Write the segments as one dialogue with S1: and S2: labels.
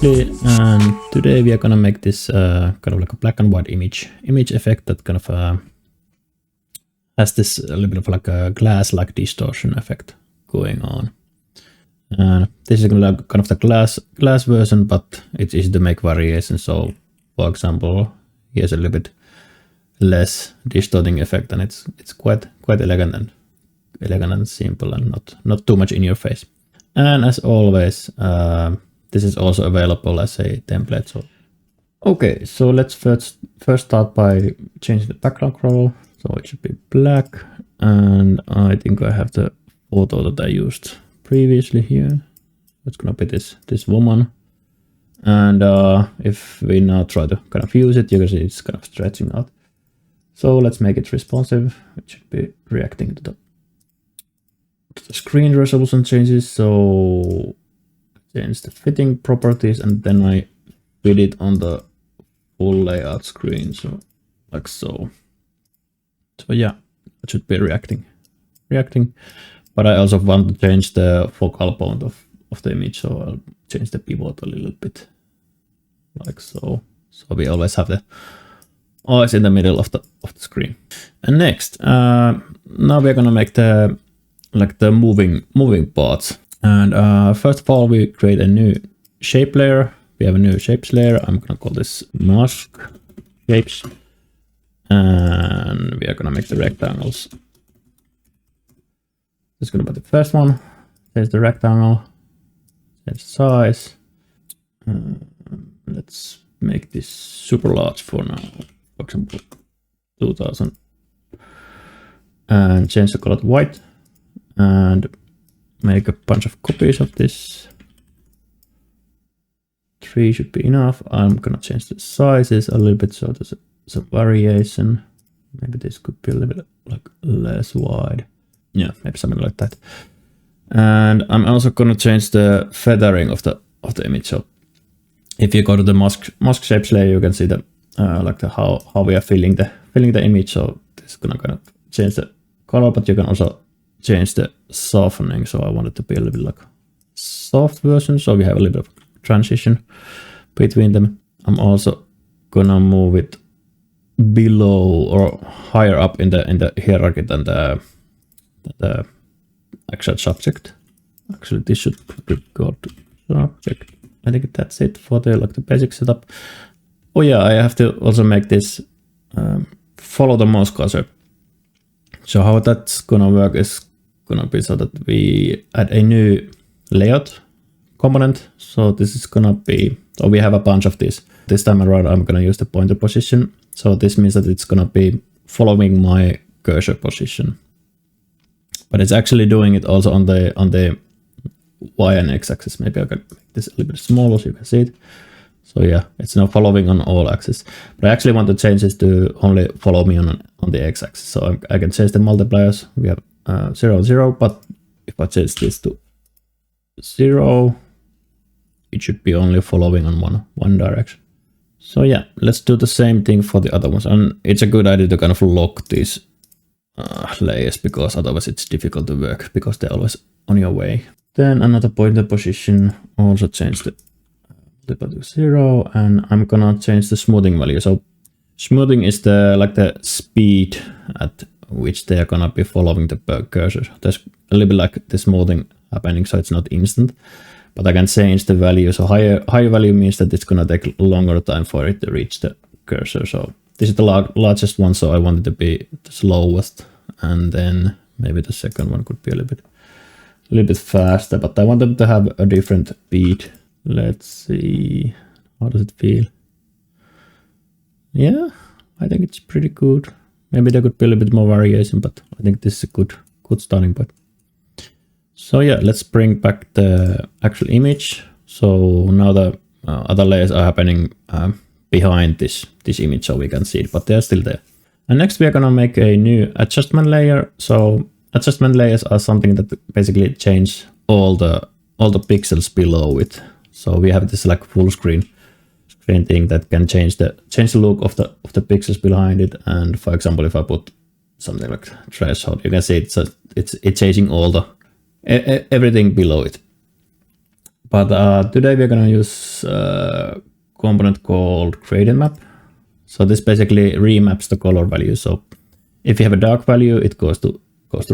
S1: previously, and today we are gonna make this kind of like a black and white image effect that kind of has this a little bit of like a glass-like distortion effect going on. And this is like kind of the glass version, but it's easy to make variations. So, for example, here's a little bit less distorting effect, and it's quite elegant and simple, and not too much in your face. And as always, this is also available as a template. So, okay, so let's first start by changing the background color. So it should be black, and I think I have the photo that I used previously here. It's gonna be this woman, and if we now try to kind of use it, you can see it's kind of stretching out. So let's make it responsive. It should be reacting to the screen resolution changes. So change the fitting properties, and then I fit it on the full layout screen. So like so. So yeah, it should be reacting. But I also want to change the focal point of the image, so I'll change the pivot a little bit, like so. So we always have the eyes in the middle of the screen. And next, now we're gonna make the moving parts. And first of all, we create a new shape layer. We have a new shapes layer. I'm gonna call this mask shapes. And we are gonna make the rectangles. It's gonna be the first one. There's the rectangle. There's size. Let's make this super large for now. For example, 2000. And change the color to white. And make a bunch of copies of this. 3 should be enough. I'm gonna change the sizes a little bit so there's some variation. Maybe this could be a little bit like less wide. Yeah, maybe something like that. And I'm also gonna change the feathering of the image. So if you go to the mask shapes layer, you can see the how we are filling the image. So this is gonna kind of change the color, but you can also change the softening. So I want it to be a little bit like soft version, so we have a little bit of transition between them. I'm also gonna move it below or higher up in the hierarchy than the actual subject. Actually, this should be called subject. I think that's it for the basic setup. Oh yeah, I have to also make this follow the mouse cursor. So how that's gonna work is gonna be so that we add a new layout component. So this is gonna be, so we have a bunch of these. This time around, I'm gonna use the pointer position. So this means that it's gonna be following my cursor position, but it's actually doing it also on the Y and X axis. Maybe I can make this a little bit smaller so you can see it. So yeah, it's now following on all axes. But I actually want to change this to only follow me on the X axis. So I can change the multipliers. We have 0, 0, but if I change this to 0, it should be only following on one direction. So yeah, let's do the same thing for the other ones. And it's a good idea to kind of lock these layers, because otherwise it's difficult to work because they're always on your way. Then another pointer position, also change the to 0, and I'm gonna change the smoothing value. So smoothing is the speed at which they are gonna be following the cursor. There's a little bit like the smoothing happening, so it's not instant. But I can change the value. So higher value means that it's gonna take longer time for it to reach the cursor. So this is the largest one, so I want it to be the slowest, and then maybe the second one could be a little bit faster. But I want them to have a different beat. Let's see, how does it feel? Yeah, I think it's pretty good. Maybe there could be a little bit more variation, but I think this is a good starting point. So yeah, let's bring back the actual image. So now the other layers are happening behind this image, so we can see it, but they're still there. And next we are gonna make a new adjustment layer. So adjustment layers are something that basically change all the pixels below it. So we have this like full screen thing that can change the look of the pixels behind it. And for example, if I put something like threshold, you can see it's changing all everything below it. But today we're gonna use a component called gradient map. So this basically remaps the color value. So if you have a dark value, it goes to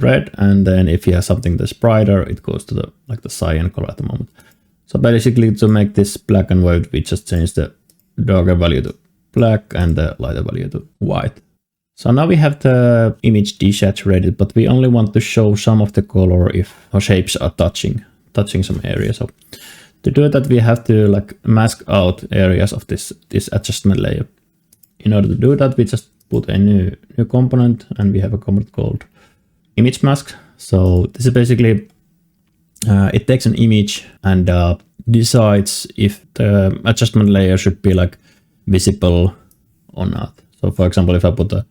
S1: red, and then if you have something that's brighter, it goes to the cyan color at the moment. So basically, to make this black and white, we just change the darker value to black and the lighter value to white. So now we have the image desaturated, but we only want to show some of the color if our shapes are touching some area. So to do that, we have to like mask out areas of this adjustment layer. In order to do that, we just put a new component, and we have a component called image mask. So this is basically it takes an image and decides if the adjustment layer should be like visible or not. So for example, if I put a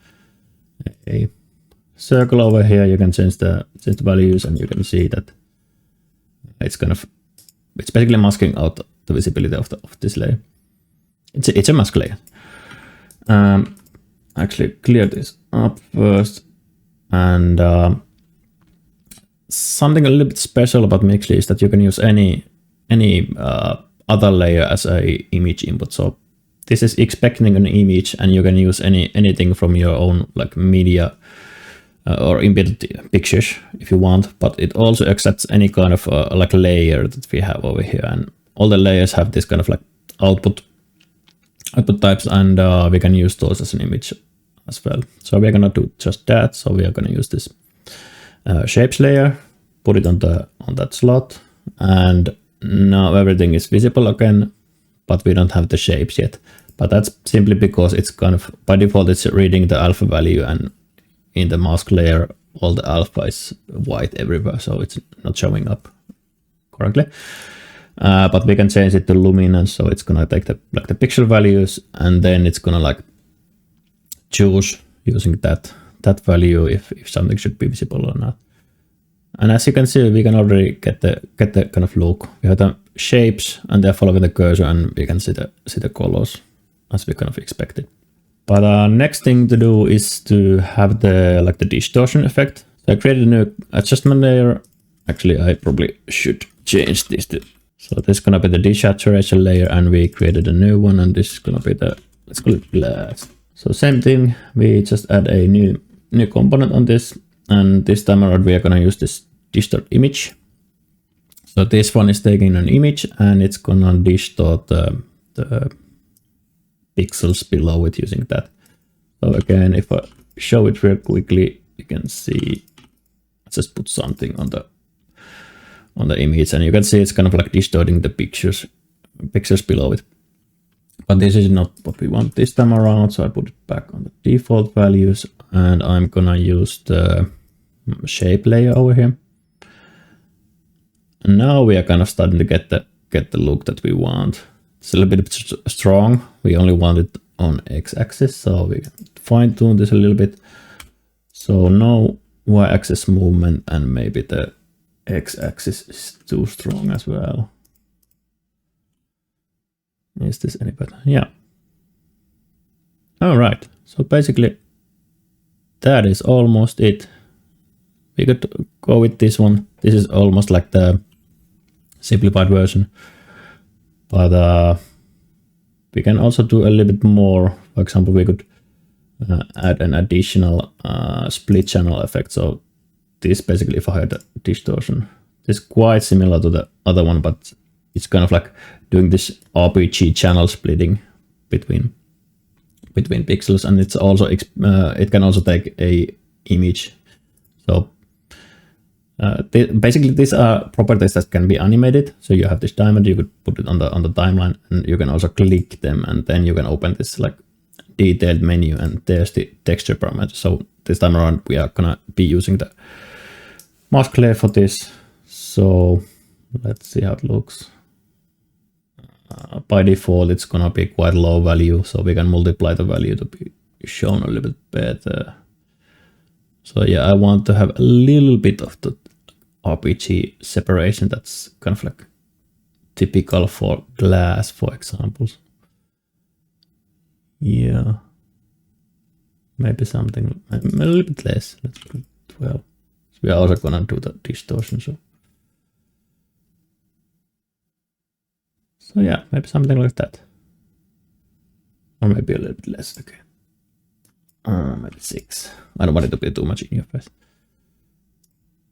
S1: circle over here, you can change the values, and you can see that it's basically masking out the visibility of this layer. It's a mask layer. Actually clear this up first, and something a little bit special about Mixly is that you can use any other layer as a image input. So this is expecting an image, and you can use anything from your own like media or embedded pictures if you want, but it also accepts any kind of like layer that we have over here, and all the layers have this kind of like output types, and we can use those as an image as well. So we're gonna do just that. So we are gonna use this shapes layer, put it on that slot, and now everything is visible again, but we don't have the shapes yet. But that's simply because it's kind of by default it's reading the alpha value, and in the mask layer all the alpha is white everywhere, so it's not showing up correctly. But we can change it to luminance, so it's gonna take the pixel values, and then it's gonna like choose using that value if something should be visible or not. And as you can see, we can already get the kind of look. We have the shapes, and they're following the cursor, and we can see the colors as we kind of expected. But next thing to do is to have the distortion effect. So I created a new adjustment layer. Actually, I probably should change this to. So this is gonna be the desaturation layer, and we created a new one, and this is gonna be let's call it glass. So same thing, we just add a new component on this, and this time around we are gonna use this distort image. So this one is taking an image, and it's gonna distort the pixels below it using that. So again, if I show it real quickly, you can see, let's just put something on the image, and you can see it's kind of like distorting the pictures below it. But this is not what we want this time around, so I put it back on the default values, and I'm gonna use the shape layer over here. And now we are kind of starting to get the look that we want. It's a little bit strong. We only want it on x-axis, so we can fine-tune this a little bit. So no y-axis movement, and maybe the x-axis is too strong as well. Is this any better? Yeah. All right. So basically, that is almost it. We could go with this one. This is almost like the simplified version, but we can also do a little bit more. For example, we could add an additional split channel effect. So this basically, if I had a distortion, this is quite similar to the other one, but it's kind of like doing this RPG channel splitting between pixels, and it's also it can also take a image. So basically these are properties that can be animated. So you have this diamond, you could put it on the timeline, and you can also click them, and then you can open this like detailed menu, and there's the texture parameter. So this time around we are gonna be using the mask layer for this. So let's see how it looks. By default it's gonna be quite low value, so we can multiply the value to be shown a little bit better. So yeah, I want to have a little bit of the RPG separation that's kind of like typical for glass, for examples. Yeah, maybe something a little bit less. Let's put 12. So we are also gonna do the distortion. So So yeah, maybe something like that. Or maybe a little bit less, okay. Maybe 6. I don't want it to be too much in your face.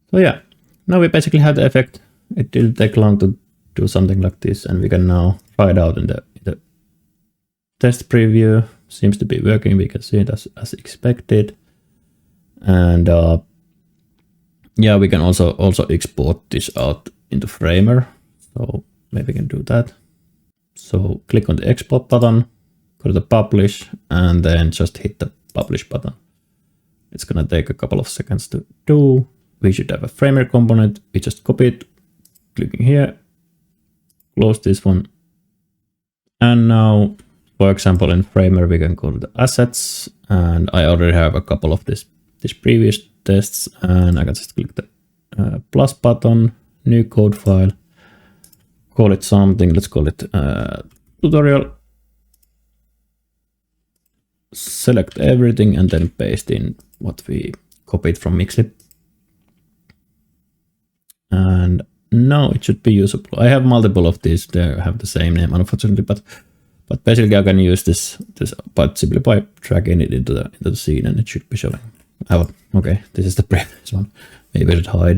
S1: So yeah, now we basically have the effect. It didn't take long to do something like this, and we can now try it out in the test preview. Seems to be working. We can see it as expected. And yeah, we can also export this out into Framer. So maybe we can do that. So click on the export button, go to the publish, and then just hit the publish button. It's gonna take a couple of seconds to do. We should have a Framer component. We just copy it, clicking here, close this one. And now, for example, in Framer, we can go to the assets, and I already have a couple of these previous tests, and I can just click the plus button, new code file, call it something. Let's call it tutorial. Select everything and then paste in what we copied from Mixlip. And now it should be usable. I have multiple of these. They have the same name, unfortunately, but basically I can use this but simply by dragging it into the scene, and it should be showing. Oh, okay, this is the previous one. Maybe I should hide.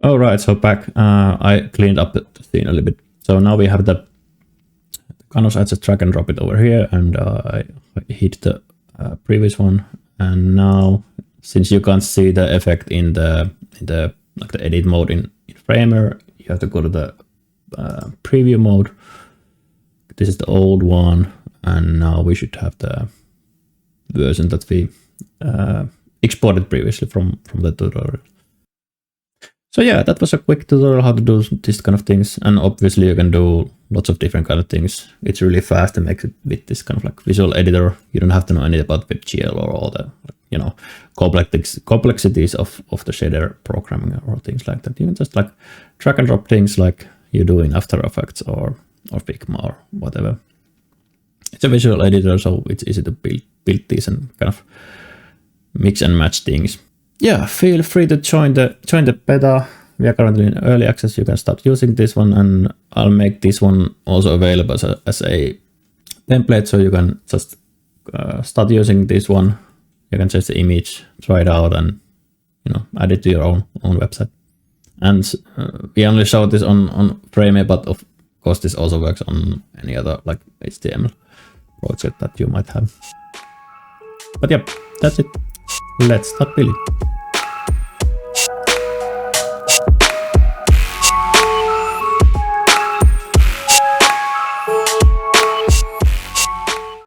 S1: All right, so back. I cleaned up the scene a little bit. So now we have the canvas. I just drag and drop it over here, and I hit the previous one. And now, since you can't see the effect in the edit mode in Framer, you have to go to the preview mode. This is the old one, and now we should have the version that we exported previously from the tutorial. So yeah, that was a quick tutorial how to do these kind of things, and obviously you can do lots of different kind of things. It's really fast to make it with this kind of like visual editor. You don't have to know anything about WebGL or all the complexities of the shader programming or things like that. You can just like drag and drop things like you do in After Effects or Figma or whatever. It's a visual editor, so it's easy to build these and kind of mix and match things. Yeah, feel free to join the beta. We are currently in early access. You can start using this one, and I'll make this one also available as a template, so you can just start using this one. You can change the image, try it out, and add it to your own website. And we only showed this on Framer, but of course this also works on any other like HTML project that you might have. But yeah, that's it. Let's start building.